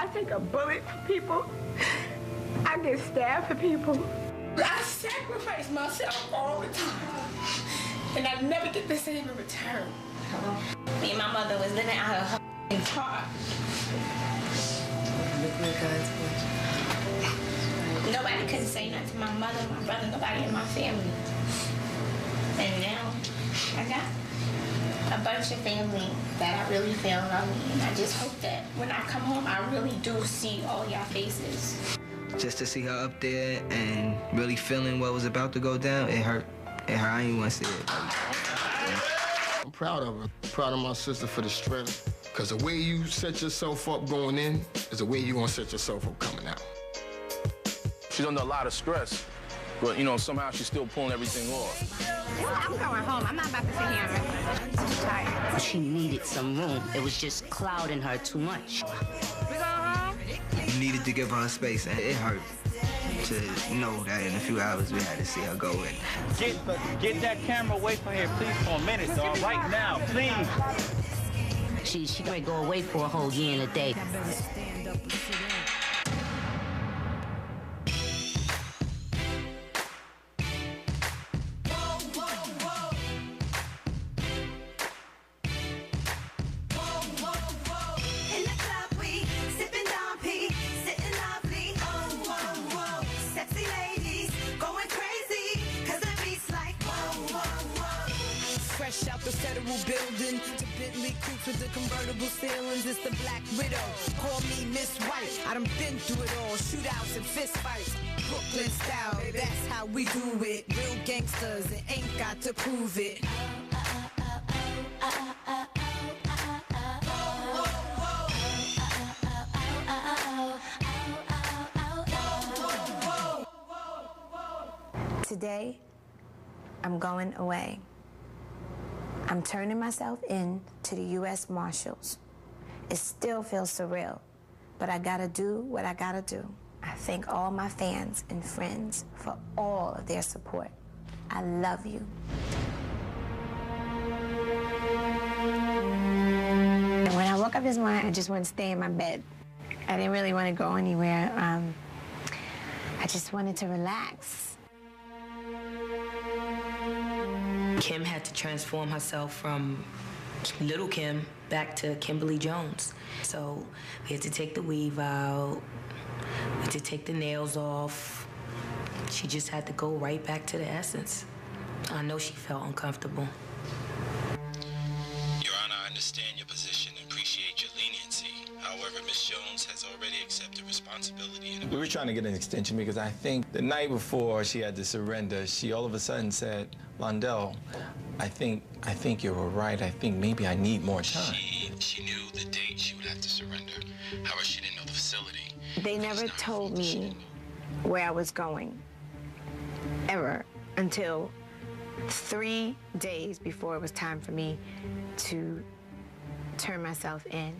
I take a bullet for people. I get stabbed for people. I sacrifice myself all the time, and I never get the same in return. Me and my mother was living out of her heart. Nobody could say nothing to my mother, my brother, nobody in my family. And now I got a bunch of family that I really feel love me, and I just hope that when I come home, I really do see all y'all faces. Just to see her up there and really feeling what was about to go down, it hurt. It hurt. I didn't want to see it. I'm proud of her. Proud of my sister for the strength. Because the way you set yourself up going in is the way you're going to set yourself up coming out. She's under a lot of stress, but, you know, somehow she's still pulling everything off. I'm going home. I'm not about to sit here and I'm too tired. She needed some room. It was just clouding her too much. We going home? You needed to give her space, and it hurt to know that in a few hours we had to see her go in. Get that camera away from here, please, for a minute, dog. Right now, please. She might go away for a whole year and a day. Fresh out the federal building to Bentley creeps with the convertible ceilings. It's the Black Widow. Call me Miss White. I done been through it all. Shootouts and fist fights. Brooklyn style, that's how we do it. Real gangsters and ain't got to prove it. Today, I'm going away. I'm turning myself in to the U.S. Marshals. It still feels surreal, but I gotta do what I gotta do. I thank all my fans and friends for all of their support. I love you. And when I woke up this morning, I just wanted to stay in my bed. I didn't really want to go anywhere. I just wanted to relax. Kim had to transform herself from Lil Kim back to Kimberly Jones. So we had to take the weave out, we had to take the nails off. She just had to go right back to the essence. I know she felt uncomfortable. Your Honor, I understand your position and appreciate your leniency. However, Ms. Jones has already accepted responsibility. We were trying to get an extension because I think the night before she had to surrender, she all of a sudden said, Londell, I think you were right. I think maybe I need more time. She knew the date she would have to surrender. However, she didn't know the facility. They never told me where I was going, ever, until 3 days before it was time for me to turn myself in,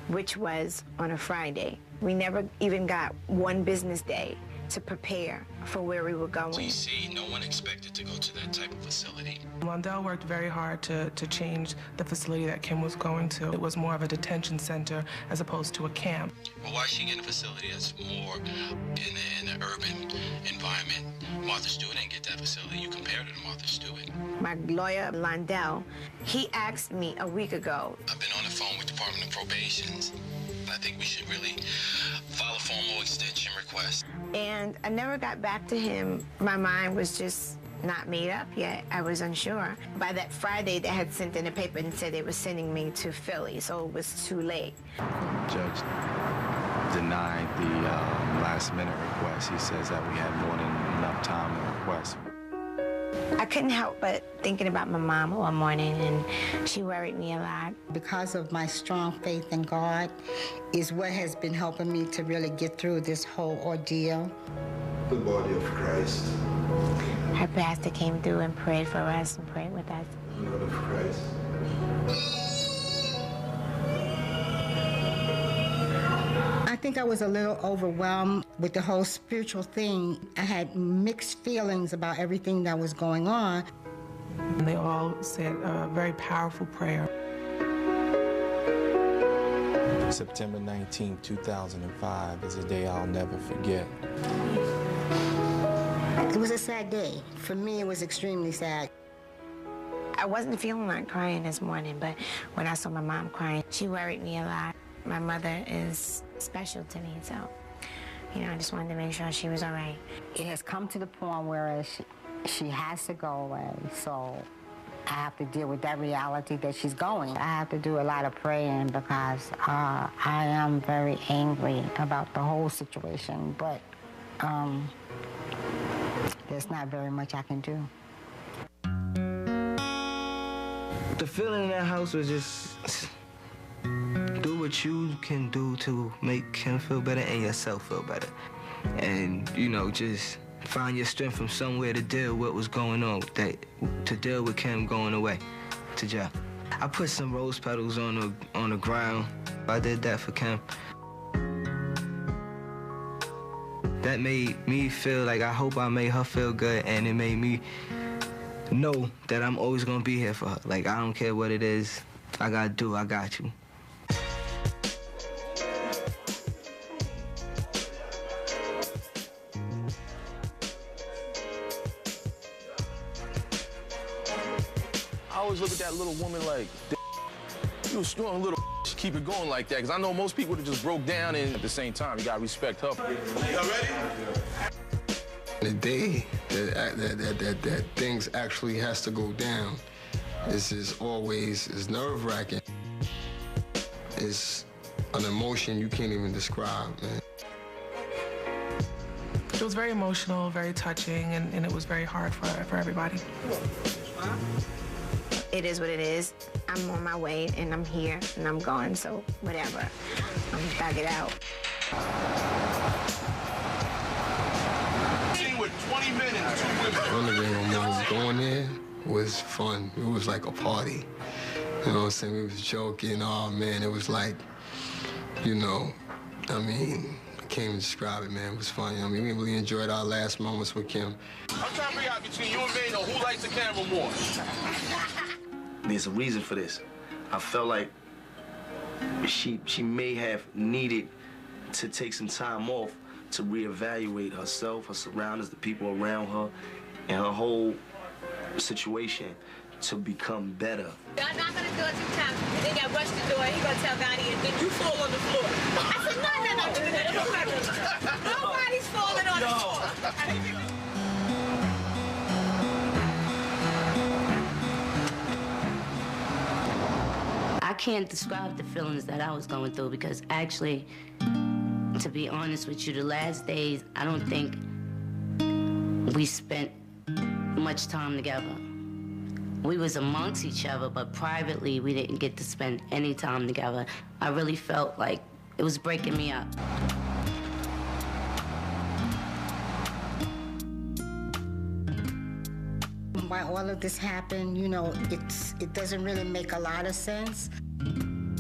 which was on a Friday. We never even got one business day to prepare for where we were going. So you see, no one expected to go to that type of facility. Londell worked very hard to change the facility that Kim was going to. It was more of a detention center as opposed to a camp. Well, why is she getting a facility that's more in an urban environment? Martha Stewart didn't get that facility. You compared her to Martha Stewart. My lawyer, Londell, he asked me a week ago. I've been on the phone with Department of Probations. I think we should really file a formal extension request. And I never got back to him. My mind was just not made up yet. I was unsure. By that Friday, they had sent in a paper and said they were sending me to Philly, so it was too late. Judge denied the last-minute request. He says that we had more than enough time to request. I couldn't help but thinking about my mom one morning, and she worried me a lot. Because of my strong faith in God is what has been helping me to really get through this whole ordeal. The body of Christ. Her pastor came through and prayed for us and prayed with us. The blood of Christ. I think I was a little overwhelmed with the whole spiritual thing. I had mixed feelings about everything that was going on. And they all said a very powerful prayer. September 19, 2005 is a day I'll never forget. It was a sad day. For me, it was extremely sad. I wasn't feeling like crying this morning, but when I saw my mom crying, she worried me a lot. My mother is special to me, so, you know, I just wanted to make sure she was all right. It has come to the point where she has to go away, so I have to deal with that reality that she's going. I have to do a lot of praying because I am very angry about the whole situation, but there's not very much I can do. The feeling in that house was just do what you can do to make him feel better and yourself feel better. And, you know, just find your strength from somewhere to deal with what was going on, to deal with Kim going away to jail. I put some rose petals on the ground. I did that for Kim. That made me feel like I hope I made her feel good, and it made me know that I'm always gonna be here for her. Like, I don't care what it is I gotta do, I got you. I always look at that little woman like, you a strong little keep it going like that, because I know most people would have just broke down, and at the same time, you gotta respect her. Y'all ready? The day that things actually has to go down is always nerve-wracking. It's an emotion you can't even describe, man. It was very emotional, very touching, and it was very hard for everybody. It is what it is. I'm on my way, and I'm here, and I'm gone, so whatever. I'm gonna thug it out. With 20 men and 2 women. One of them going there was fun. It was like a party. You know what I'm saying? We was joking. Oh, man, it was like, you know, I mean, I can't even describe it, man. It was fun. You know what I mean, we really enjoyed our last moments with Kim. I'm trying to figure out between you and Vano who likes the camera more. There's a reason for this. I felt like she may have needed to take some time off to reevaluate herself, her surroundings, the people around her, and her whole situation to become better. Y'all not gonna do it 2 times. And then y'all rush the door, he gonna tell Gotti, and then you fall on the floor. I said, no. Nobody's falling on the floor. I can't describe the feelings that I was going through because actually, to be honest with you, the last days, I don't think we spent much time together. We was amongst each other, but privately, we didn't get to spend any time together. I really felt like it was breaking me up. Why all of this happened, you know, it doesn't really make a lot of sense.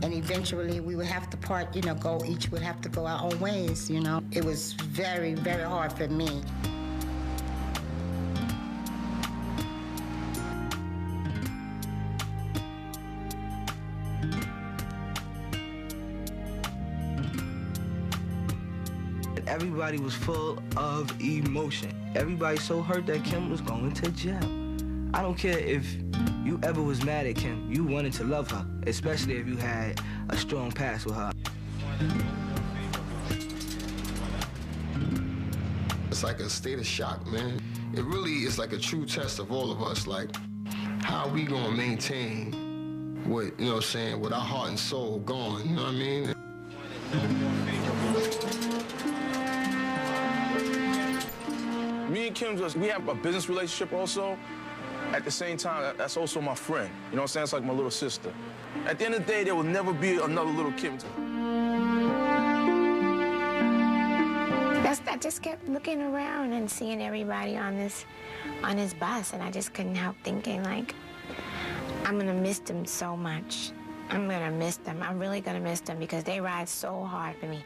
And eventually we would have to part, you know, each would have to go our own ways, you know. It was very, very hard for me. Everybody was full of emotion. Everybody so hurt that Kim was going to jail. I don't care if you ever was mad at Kim. You wanted to love her, especially if you had a strong past with her. It's like a state of shock, man. It really is like a true test of all of us. Like, how are we gonna maintain what, you know what I'm saying, with our heart and soul gone, you know what I mean? Me and Kim, we have a business relationship also. At the same time, that's also my friend. You know what I'm saying? It's like my little sister. At the end of the day, there will never be another little Kim. I just kept looking around and seeing everybody on this bus, and I just couldn't help thinking, like, I'm gonna miss them so much. I'm gonna miss them. I'm really gonna miss them because they ride so hard for me.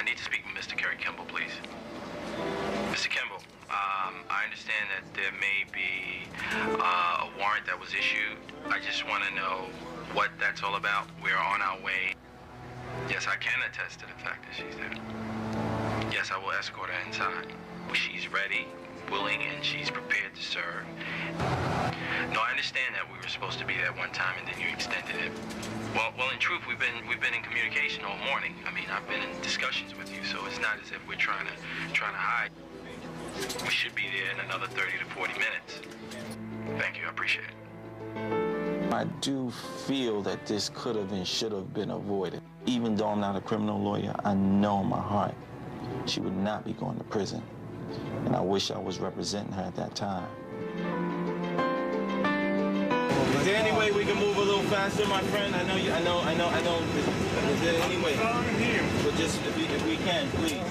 need to speak with Mr. Kerry Kimball, please. Mr. Kimball, I understand that there may be a warrant that was issued. I just want to know what that's all about. We're on our way. Yes, I can attest to the fact that she's there. Yes, I will escort her inside. She's ready, willing, and she's prepared to serve. No, I understand that we were supposed to be there one time and then you extended it. Well, in truth, we've been in communication all morning. I mean, I've been in discussions with you, so it's not as if we're trying to hide. We should be there in another 30 to 40 minutes. Thank you, I appreciate it. I do feel that this could have and should have been avoided. Even though I'm not a criminal lawyer, I know in my heart she would not be going to prison. And I wish I was representing her at that time. Is there any way we can move a little faster, my friend? I know. Is there any way? But just if we can, please.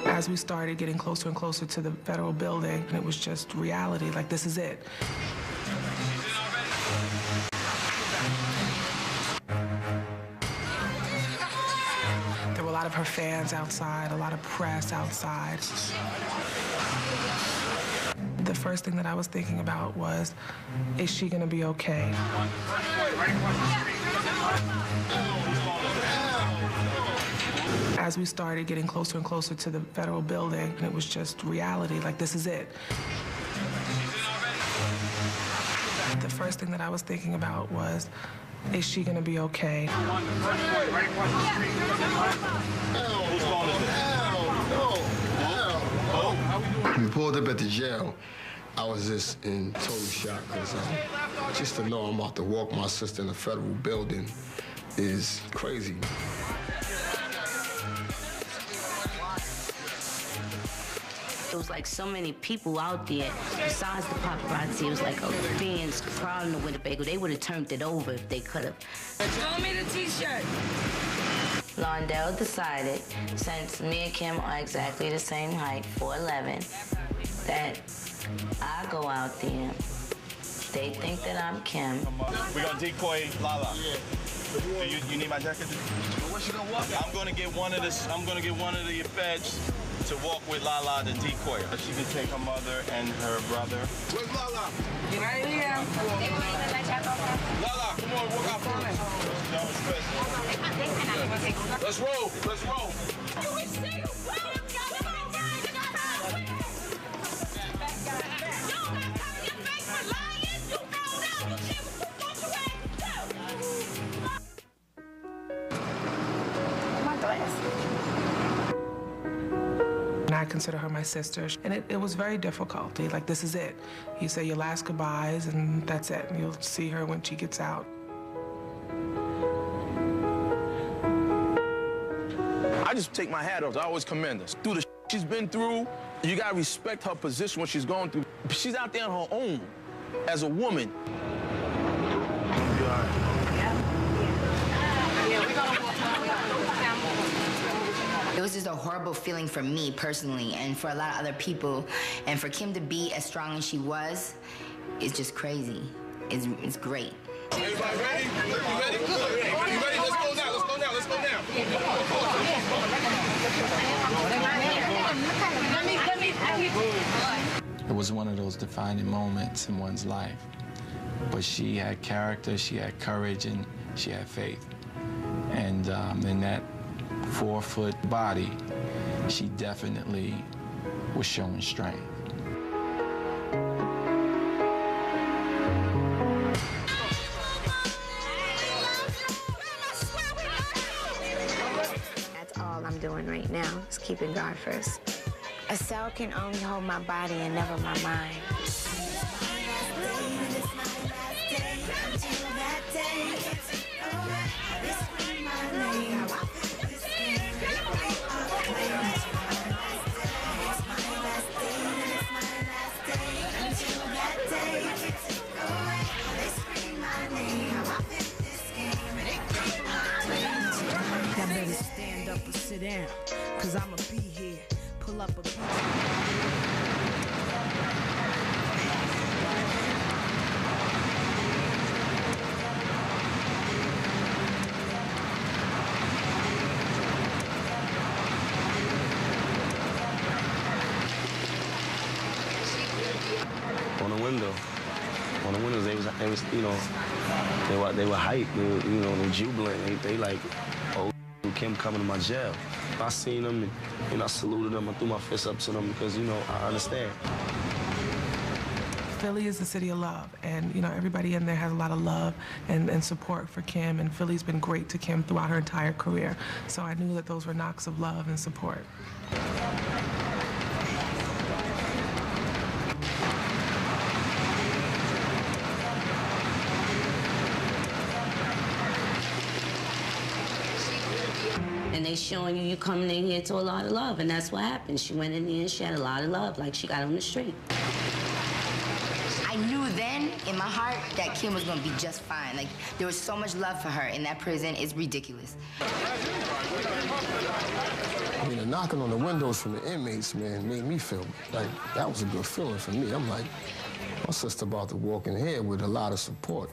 As we started getting closer and closer to the federal building, it was just reality, like this is it. There were a lot of her fans outside, a lot of press outside. The first thing that I was thinking about was, is she gonna be okay? As we started getting closer and closer to the federal building, it was just reality, like this is it. The first thing that I was thinking about was, is she gonna be okay? We pulled up at the jail. I was just in total shock because just to know I'm about to walk my sister in a federal building is crazy. It was like so many people out there. Besides the paparazzi, it was like fans crowding the Winnebago. They would have turned it over if they could have. Show me the T-shirt. Londell decided, since me and Kim are exactly the same height, 4'11", that I go out there. They think that I'm Kim. We're gonna decoy Lala. You need my jacket? What's she gonna walk? I'm gonna get one of the feds to walk with Lala, the decoy. She can take her mother and her brother. Where's Lala? Right here. Lala, come on, walk out first. Let's roll. Let's roll. And I consider her my sister. And it was very difficult. Like, this is it. You say your last goodbyes, and that's it. And you'll see her when she gets out. I just take my hat off. I always commend her. Through the she's been through, you gotta respect her position, what she's going through. She's out there on her own as a woman. It was just a horrible feeling for me personally, and for a lot of other people, and for Kim to be as strong as she was, it's just crazy. It's great. Everybody ready? You ready? You ready? Let's go now. Let's go now. Let's go now. It was one of those defining moments in one's life. But she had character, she had courage, and she had faith. And in that 4-foot body, she definitely was showing strength. That's all I'm doing right now, is keeping God first. A cell can only hold my body and never my mind. Y'all better stand up or sit down, cause I'ma be here. Pull up a beat. on the windows, they was, you know, they were hyped, they were, you know, they were jubilant. They like, oh, Lil Kim coming to my jail. I seen them and, you know, I saluted them. I threw my fist up to them because, you know, I understand. Philly is the city of love, and you know everybody in there has a lot of love and support for Kim, and Philly's been great to Kim throughout her entire career. So I knew that those were knocks of love and support. And they showing you coming in here to a lot of love, and that's what happened. She went in there and she had a lot of love, like she got on the street. I knew then in my heart that Kim was gonna be just fine. Like, there was so much love for her in that prison, it's ridiculous. I mean, the knocking on the windows from the inmates, man, made me feel like that was a good feeling for me. I'm like, my sister about to walk in here with a lot of support.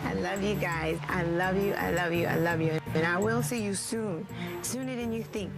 I love you guys. I love you, I love you, I love you. And I will see you soon, sooner than you think.